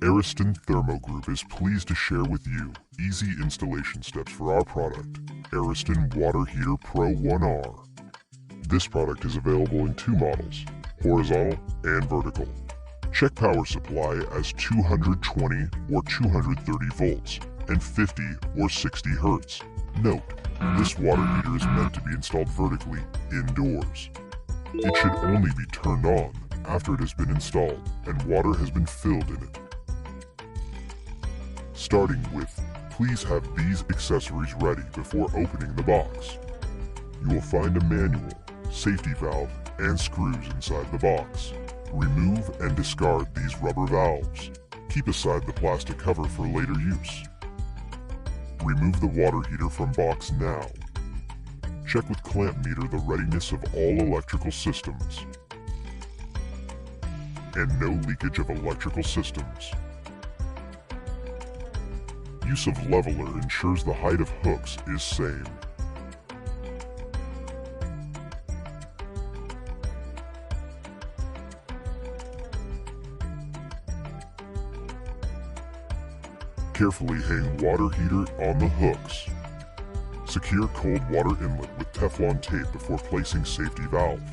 Ariston Thermo Group is pleased to share with you easy installation steps for our product, Ariston Water Heater PRO1R. This product is available in two models, horizontal and vertical. Check power supply as 220 or 230 volts and 50 or 60 hertz. Note, this water heater is meant to be installed vertically indoors. It should only be turned on after it has been installed and water has been filled in it. Starting with, please have these accessories ready before opening the box. You will find a manual, safety valve, and screws inside the box. Remove and discard these rubber valves. Keep aside the plastic cover for later use. Remove the water heater from box now. Check with clamp meter the readiness of all electrical systems. And no leakage of electrical systems. Use of leveler ensures the height of hooks is same. Carefully hang water heater on the hooks. Secure cold water inlet with Teflon tape before placing safety valve.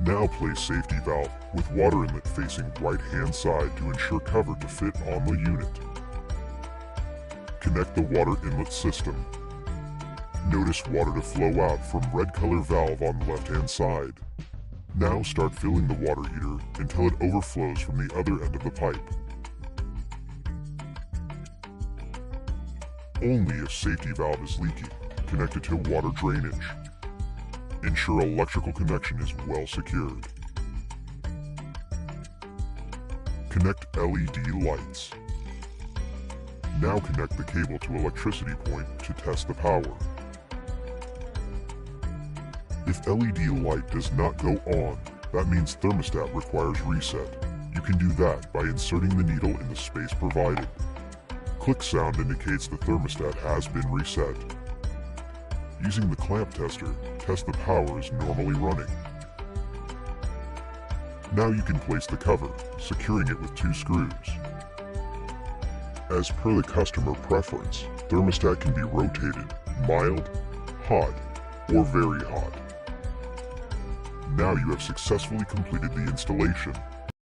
Now place safety valve with water inlet facing right hand side to ensure cover to fit on the unit. Connect the water inlet system. Notice water to flow out from red color valve on the left hand side. Now start filling the water heater until it overflows from the other end of the pipe. Only if safety valve is leaking, connect it to water drainage. Ensure electrical connection is well secured. Connect LED lights. Now connect the cable to electricity point to test the power. If LED light does not go on, that means thermostat requires reset. You can do that by inserting the needle in the space provided. Click sound indicates the thermostat has been reset. Using the clamp tester, test the power is normally running. Now you can place the cover, securing it with 2 screws. As per the customer preference, thermostat can be rotated, mild, hot, or very hot. Now you have successfully completed the installation.